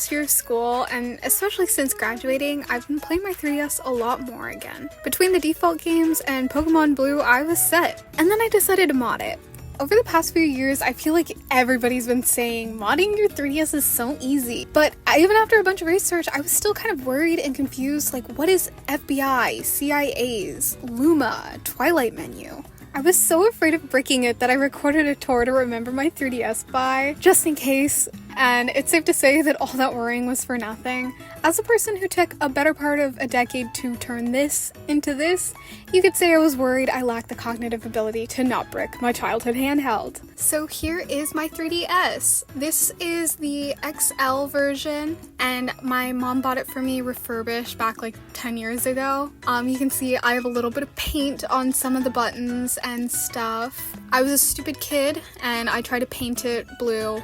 last year of school, and especially since graduating, I've been playing my 3DS a lot more again. Between the default games and Pokemon Blue, I was set. And then I decided to mod it. Over the past few years, I feel like everybody's been saying modding your 3DS is so easy. But even after a bunch of research, I was still kind of worried and confused, like what is FBI, CIAs, Luma, Twilight menu? I was so afraid of breaking it that I recorded a tour to remember my 3DS by, just in case, and it's safe to say that all that worrying was for nothing. As a person who took a better part of a decade to turn this into this, you could say I was worried I lacked the cognitive ability to not brick my childhood handheld. So here is my 3DS. This is the XL version, and my mom bought it for me refurbished back like 10 years ago. You can see I have a little bit of paint on some of the buttons and stuff. I was a stupid kid and I tried to paint it blue.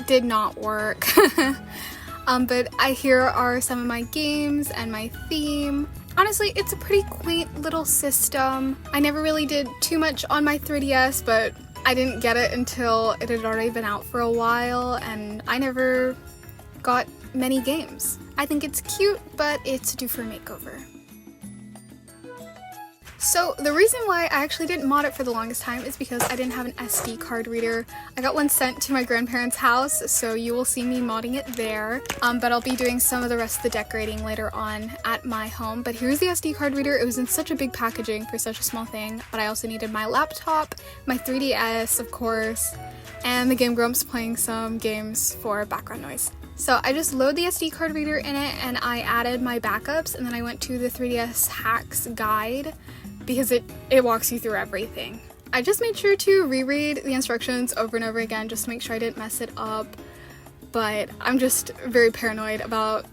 Did not work. But here are some of my games and my theme. Honestly, it's a pretty quaint little system. I never really did too much on my 3DS, but I didn't get it until it had already been out for a while, and I never got many games. I think it's cute, but it's due for a makeover. So the reason why I actually didn't mod it for the longest time is because I didn't have an SD card reader. I got one sent to my grandparents' house, so you will see me modding it there. But I'll be doing some of the rest of the decorating later on at my home. But here's the SD card reader. It was in such a big packaging for such a small thing, but I also needed my laptop, my 3DS, of course, and the Game Grumps playing some games for background noise. So I just load the SD card reader in it, and I added my backups, and then I went to the 3DS hacks guide, because it walks you through everything. I just made sure to reread the instructions over and over again just to make sure I didn't mess it up, but I'm just very paranoid about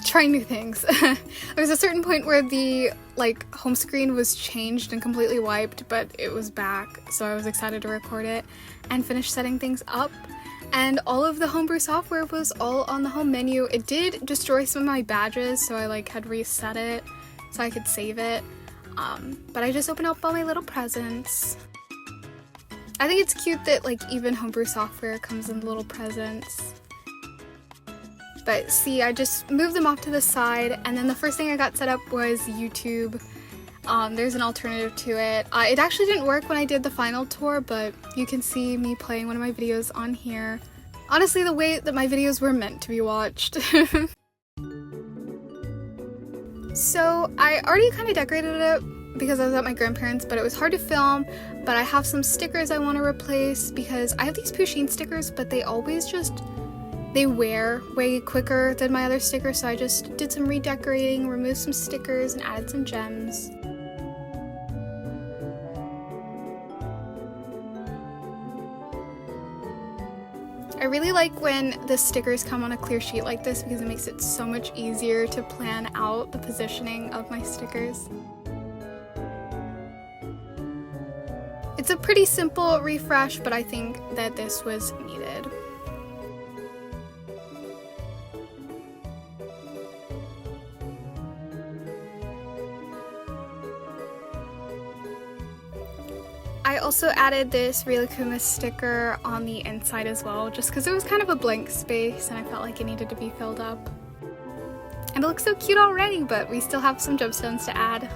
trying new things. There was a certain point where the home screen was changed and completely wiped, but it was back, so I was excited to record it and finish setting things up. And all of the homebrew software was all on the home menu. It did destroy some of my badges, so I had reset it so I could save it. But I just opened up all my little presents. I think it's cute that even homebrew software comes in little presents. But see, I just moved them off to the side, and then the first thing I got set up was YouTube. There's an alternative to it. It actually didn't work when I did the final tour, but you can see me playing one of my videos on here. Honestly, the way that my videos were meant to be watched. So I already kind of decorated it because I was at my grandparents', but it was hard to film. But I have some stickers I want to replace because I have these Pusheen stickers, but they always they wear way quicker than my other stickers, so I just did some redecorating, removed some stickers, and added some gems. I really like when the stickers come on a clear sheet like this because it makes it so much easier to plan out the positioning of my stickers. It's a pretty simple refresh, but I think that this was needed. I also added this Rilakkuma sticker on the inside as well, just because it was kind of a blank space and I felt like it needed to be filled up. And it looks so cute already, but we still have some gemstones to add.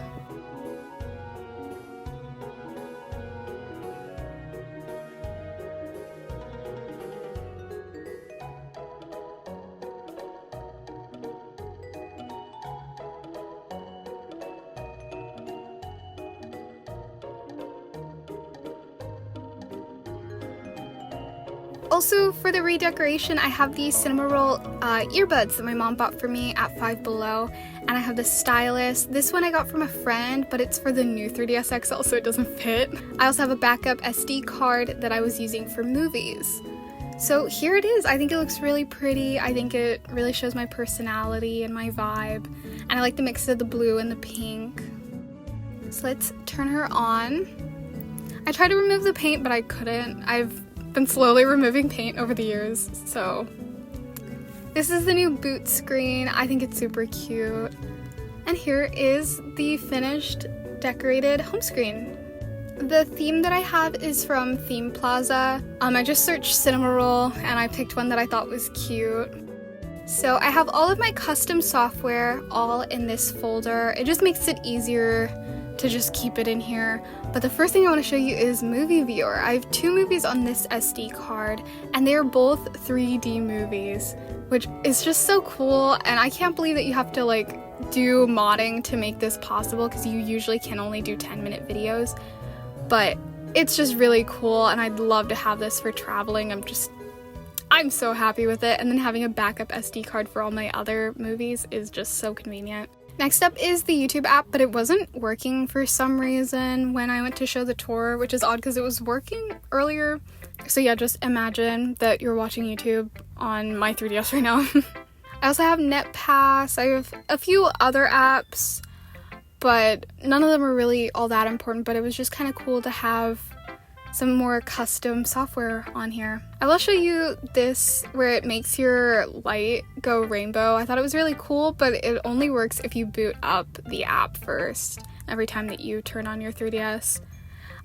Also, for the redecoration, I have these Cinnamoroll earbuds that my mom bought for me at Five Below, and I have the stylus. This one I got from a friend, but it's for the new 3DS XL, so it doesn't fit. I also have a backup SD card that I was using for movies. So here it is. I think it looks really pretty. I think it really shows my personality and my vibe, and I like the mix of the blue and the pink. So let's turn her on. I tried to remove the paint, but I couldn't. I've been slowly removing paint over the years, so this is the new boot screen. I think it's super cute. And here is the finished decorated home screen. The theme that I have is from Plaza. I just searched Cinnamoroll and I picked one that I thought was cute. So I have all of my custom software all in this folder. It just makes it easier to just keep it in here. But the first thing I want to show you is Movie Viewer. I have 2 movies on this SD card, and they are both 3D movies, which is just so cool. And I can't believe that you have to like do modding to make this possible, because you usually can only do 10-minute videos. But it's just really cool, and I'd love to have this for traveling. I'm so happy with it. And then having a backup SD card for all my other movies is just so convenient. Next up is the YouTube app, but it wasn't working for some reason when I went to show the tour, which is odd because it was working earlier. So yeah, just imagine that you're watching YouTube on my 3DS right now. I also have NetPass. I have a few other apps, but none of them are really all that important, but it was just kind of cool to have some more custom software on here. I will show you this where it makes your light go rainbow. I thought it was really cool, but it only works if you boot up the app first every time that you turn on your 3DS.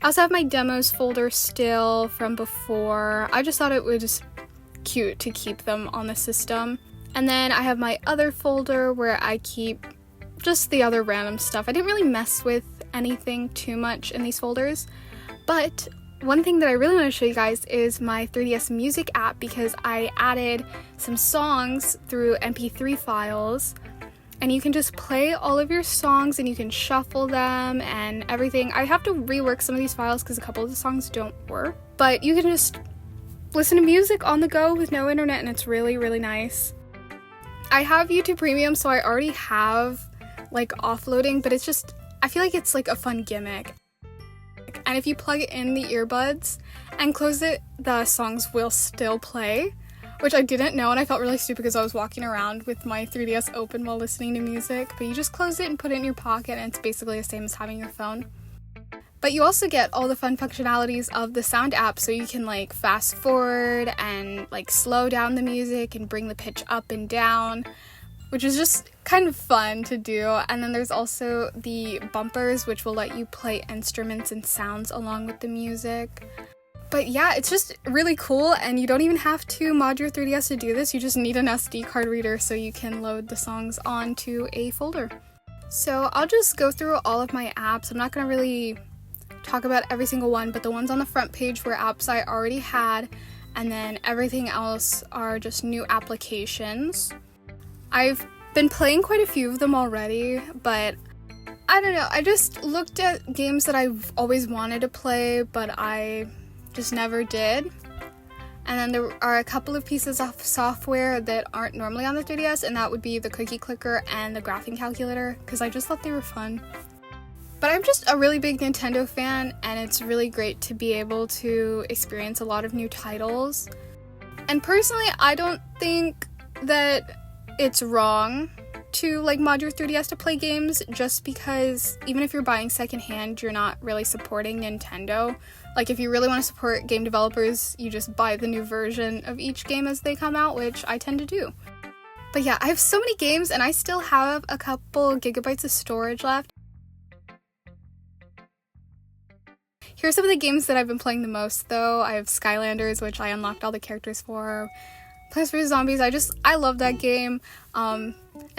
I also have my demos folder still from before. I just thought it was cute to keep them on the system. And then I have my other folder where I keep just the other random stuff. I didn't really mess with anything too much in these folders, but one thing that I really want to show you guys is my 3DS music app, because I added some songs through MP3 Files, and you can just play all of your songs and you can shuffle them and everything. I have to rework some of these files because a couple of the songs don't work, but you can just listen to music on the go with no internet, and it's really, really nice. I have YouTube Premium, so I already have like offloading, but it's just, I feel like it's like a fun gimmick. And if you plug it in the earbuds and close it, the songs will still play, which I didn't know, and I felt really stupid because I was walking around with my 3DS open while listening to music. But you just close it and put it in your pocket, and it's basically the same as having your phone. But you also get all the fun functionalities of the sound app, so you can like fast forward and like slow down the music and bring the pitch up and down, which is just kind of fun to do. And then there's also the bumpers, which will let you play instruments and sounds along with the music. But yeah, it's just really cool, and you don't even have to mod your 3DS to do this. You just need an SD card reader so you can load the songs onto a folder. So I'll just go through all of my apps. I'm not going to really talk about every single one, but the ones on the front page were apps I already had, and then everything else are just new applications. I've been playing quite a few of them already, but I don't know, I just looked at games that I've always wanted to play, but I just never did. And then there are a couple of pieces of software that aren't normally on the 3DS, and that would be the cookie clicker and the graphing calculator, because I just thought they were fun. But I'm just a really big Nintendo fan, and it's really great to be able to experience a lot of new titles. And personally, I don't think that it's wrong to like mod your 3DS to play games, just because even if you're buying secondhand, you're not really supporting Nintendo. Like, if you really want to support game developers, you just buy the new version of each game as they come out, which I tend to do. But yeah, I have so many games, and I still have a couple gigabytes of storage left. Here's some of the games that I've been playing the most, though. I have Skylanders, which I unlocked all the characters for. Plants vs. Zombies, I love that game. And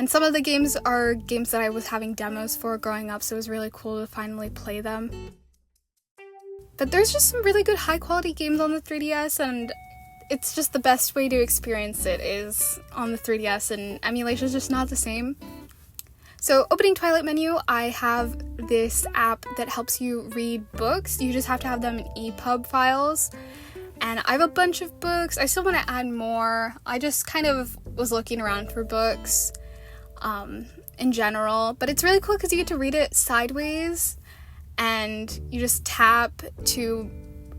some of the games are games that I was having demos for growing up, so it was really cool to finally play them. But there's just some really good high-quality games on the 3DS, and it's just the best way to experience it is on the 3DS, and emulation is just not the same. So, opening Twilight menu, I have this app that helps you read books. You just have to have them in EPUB files. And I have a bunch of books. I still want to add more. I just kind of was looking around for books in general. But it's really cool because you get to read it sideways, and you just tap to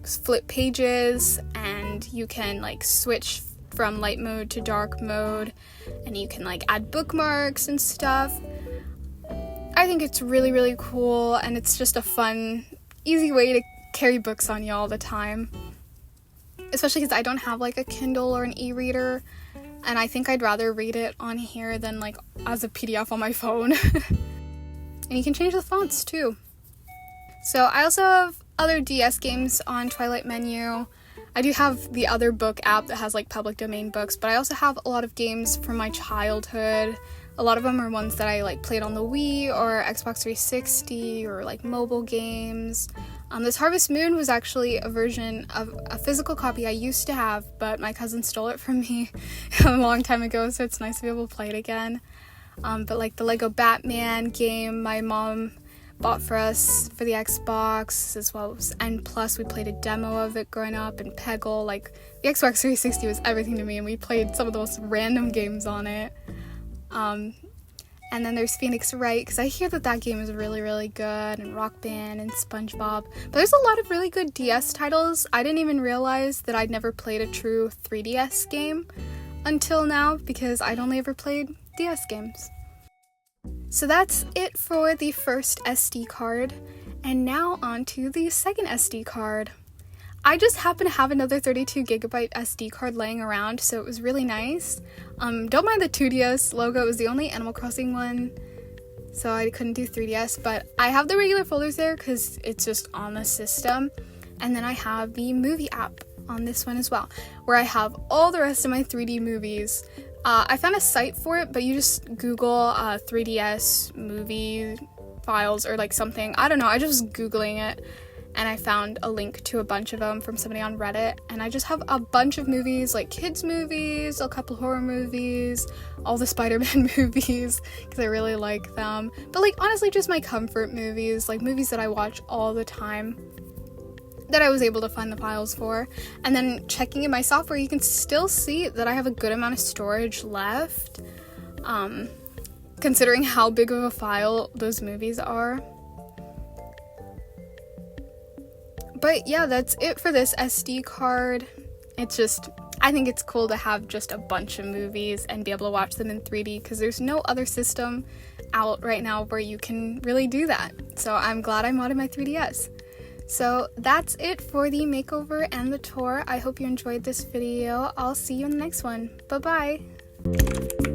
flip pages, and you can like switch from light mode to dark mode, and you can like add bookmarks and stuff. I think it's really, really cool, and it's just a fun, easy way to carry books on you all the time. Especially because I don't have like a Kindle or an e-reader, and I think I'd rather read it on here than like as a PDF on my phone. And you can change the fonts too. So I also have other DS games on Twilight menu. I do have the other book app that has like public domain books, but I also have a lot of games from my childhood. A lot of them are ones that I like played on the Wii or Xbox 360 or like mobile games. This Harvest Moon was actually a version of a physical copy I used to have, but my cousin stole it from me a long time ago, so it's nice to be able to play it again. But like the Lego Batman game my mom bought for us for the Xbox, as well as N+, we played a demo of it growing up, and Peggle, like the Xbox 360 was everything to me, and we played some of the most random games on it. And then there's Phoenix Wright, because I hear that game is really, really good, and Rock Band and SpongeBob. But there's a lot of really good DS titles. I didn't even realize that I'd never played a true 3DS game until now, because I'd only ever played DS games. So that's it for the first SD card, and now on to the second SD card. I just happen to have another 32GB SD card laying around, so it was really nice. Don't mind the 2DS logo, it was the only Animal Crossing one, so I couldn't do 3DS, but I have the regular folders there because it's just on the system. And then I have the movie app on this one as well, where I have all the rest of my 3D movies. I found a site for it, but you just Google 3DS movie files or like something. I don't know, I just Googling it, and I found a link to a bunch of them from somebody on Reddit, and I just have a bunch of movies, like kids movies, a couple horror movies, all the Spider-Man movies, because I really like them, but like honestly just my comfort movies, like movies that I watch all the time, that I was able to find the files for. And then checking in my software, you can still see that I have a good amount of storage left, considering how big of a file those movies are. But yeah, that's it for this SD card. It's just, I think it's cool to have just a bunch of movies and be able to watch them in 3D, because there's no other system out right now where you can really do that. So I'm glad I modded my 3DS. So that's it for the makeover and the tour. I hope you enjoyed this video. I'll see you in the next one. Bye-bye!